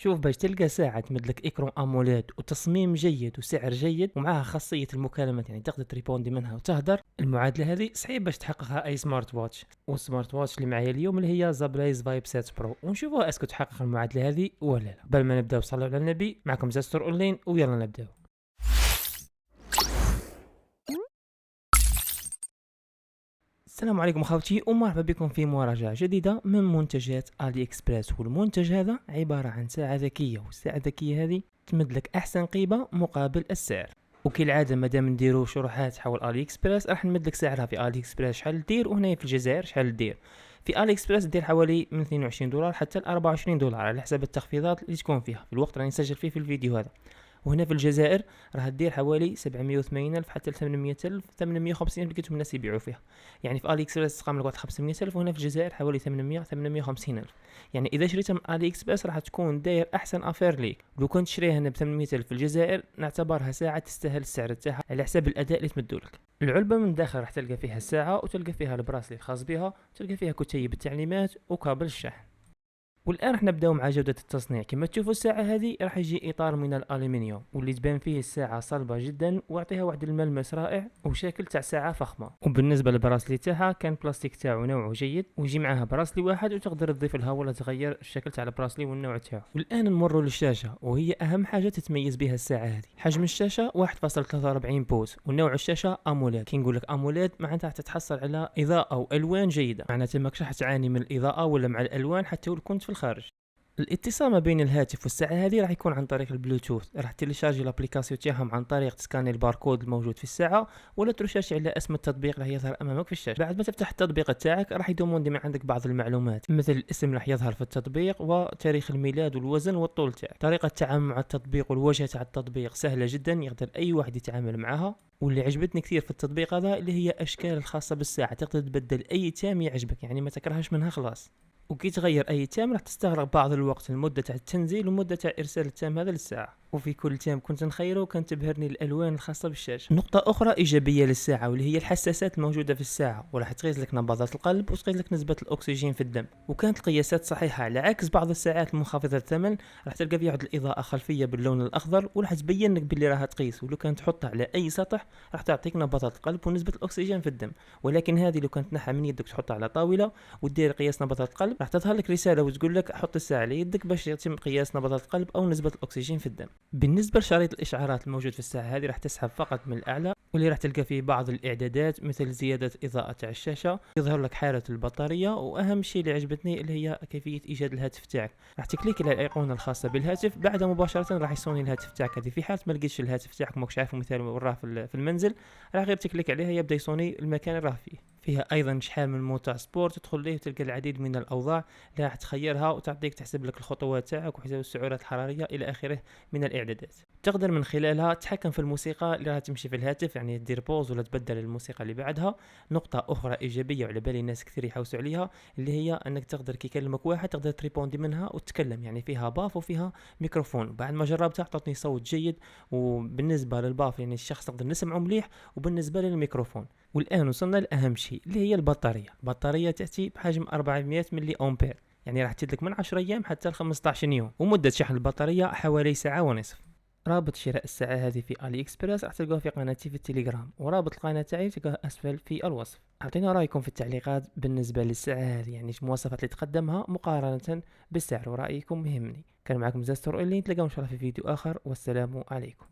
شوف، باش تلقى ساعة تمدلك إكرون أموليد وتصميم جيد وسعر جيد ومعها خاصية المكالمات، يعني تقدر تريبوندي منها وتهدر، المعادلة هذه صعيب باش تحققها أي سمارت واتش. والسمارت واتش اللي معايا اليوم اللي هي زابلايز فايب 7 برو، ونشوفوا اسكو تحقق المعادلة هذه ولا لا. قبل ما نبداو صلوا على النبي، معكم زاستور اونلاين ويلا نبداو. السلام عليكم اخوتي، ومرحبا بكم في مراجعة جديدة من منتجات علي اكسبريس. والمنتج هذا عبارة عن ساعة ذكية، والساعة الذكية هذه تمدلك احسن قيمة مقابل السعر. وكالعادة مادام نديرو شروحات حول علي اكسبريس راح نمدلك سعرها في علي اكسبريس شحال دير، وهنا في الجزائر شحال دير. في علي اكسبريس دير حوالي من 22 دولار حتى ل 24 دولار على حسب التخفيضات اللي تكون فيها في الوقت راني نسجل فيه في الفيديو هذا. وهنا في الجزائر راح تدير حوالي 780 الف حتى ل 800 الف 850 الف لقيتهم الناس يبيعوا فيها. يعني في الي اكسبريس تقام لك واحد 500 الف، وهنا في الجزائر حوالي 850 الف. يعني اذا شريتها من الي اكسبريس راح تكون داير احسن افير ليك. لو كنت تشريها هنا ب 800 الف في الجزائر نعتبرها ساعه تستاهل السعر تاعها على حساب الاداء اللي تمدولك. العلبه من داخل راح تلقى فيها الساعه، وتلقى فيها البراسلي الخاص بها، وتلقى فيها كتيب التعليمات وكابل الشحن. والان راح نبداو مع جودة التصنيع. كما تشوفوا الساعة هذه راح يجي اطار من الالومنيوم، واللي تبان فيه الساعة صلبة جدا ويعطيها واحد الملمس رائع وشكل تاع ساعة فخمة. وبالنسبة للبراسلي تاعها كان بلاستيك تاعو نوعه جيد، ويجي معاها براسلي واحد وتقدر تضيف لها ولا تغير الشكل تاع البراسلي والنوع تاعو. والان نمروا للشاشة، وهي اهم حاجة تتميز بها الساعة هذه. حجم الشاشة 1.43 بوز، ونوع الشاشة اموليد. كي نقول لك اموليد معناتها تتحصل على اضاءة والوان جيدة، معناتها ماكش راح تعاني من الاضاءة ولا مع الالوان حتى لو كنت في الخارج. الاتصال ما بين الهاتف والساعة هذه راح يكون عن طريق البلوتوث. راح تيليشارجي لابليكاسيون تاعهم عن طريق تسكاني الباركود الموجود في الساعة، ولا ترشاش على اسم التطبيق راح يظهر امامك في الشاشة. بعد ما تفتح التطبيق تاعك راح يدوموندي من عندك بعض المعلومات، مثل الاسم راح يظهر في التطبيق، وتاريخ الميلاد والوزن والطول تاعك. طريقة التعامل مع التطبيق والواجهة تاع التطبيق سهلة جدا، يقدر اي واحد يتعامل معها. واللي عجبتني كثير في التطبيق هذا اللي هي اشكال الخاصة بالساعة، تقدر تبدل اي تام يعجبك، يعني ما تكرهش منها خلاص. وكي تغير اي تام راح تستغرق بعض الوقت، المده تاع التنزيل ومده تاع ارسال التام هذا للساعه. وفي كل تام كنت نخيره كانت تبهرني الالوان الخاصه بالشاشه. نقطه اخرى ايجابيه للساعه واللي هي الحساسات الموجوده في الساعه، وراح تقيس لك نبضات القلب وتقيس لك نسبه الاكسجين في الدم. وكانت القياسات صحيحه، على عكس بعض الساعات المنخفضه الثمن راح تلقى فيها واحد الاضاءه خلفيه باللون الاخضر، وراح تبين لك باللي راها تقيس، ولو كانت تحطها على اي سطح راح تعطيك نبضات القلب ونسبه الاكسجين في الدم. ولكن هذه لو كانت تنحى من يدك تحطها على طاوله ودير قياس نبضات القلب راح تظهر لك رساله وتقول لك حط الساعه على يدك باش يتم قياس نبضات القلب او نسبه الاكسجين في الدم. بالنسبه لشريط الاشعارات الموجود في الساعه هذه راح تسحب فقط من الاعلى، واللي راح تلقى فيه بعض الاعدادات مثل زياده اضاءه تاع الشاشه، يظهر لك حاله البطاريه، واهم شيء اللي عجبتني اللي هي كيفيه ايجاد الهاتف تاعك. راح تكليك على الايقونه الخاصه بالهاتف، بعد مباشره راح يصوني الهاتف تاعك. هذه في حاله ما لقيتش الهاتف تاعك ماكش عارف مثال وراه في المنزل، راح غير تكليك عليها يبدا يصوني المكان اللي راه فيه. فيها ايضا شحال من موتور سبورت تدخل ليه وتلقى العديد من الاوضاع اللي راح تخيرها وتعطيك تحسب لك الخطوات تاعك وحساب السعرات الحراريه الى اخره من الاعدادات. تقدر من خلالها تتحكم في الموسيقى اللي راح تمشي في الهاتف، يعني تدير بوز ولا تبدل الموسيقى اللي بعدها. نقطه اخرى ايجابيه وعلى بالي ناس كثير يحوسوا عليها اللي هي انك تقدر كي يكلمك واحد تقدر تريبوندي منها وتتكلم، يعني فيها باف وفيها ميكروفون. بعد ما جربتها اعطتني صوت جيد، وبالنسبه للباف يعني الشخص نقدر نسمعه مليح، وبالنسبه للميكروفون. والان وصلنا لاهم شيء اللي هي البطاريه. البطاريه تاتي بحجم 400 ملي امبير، يعني راح تدلك من 10 ايام حتى ل 15 يوم، ومده شحن البطاريه حوالي ساعه ونصف. رابط شراء الساعه هذه في علي اكسبريس راح تلقوه في قناتي في التليجرام، ورابط القناه تاعي تلقاه اسفل في الوصف. اعطينا رايكم في التعليقات بالنسبه للساعه هذه، يعني المواصفات اللي تقدمها مقارنه بالسعر، ورايكم مهمني. كان معكم زاستور اللي نتلاقاو ان شاء الله في فيديو اخر، والسلام عليكم.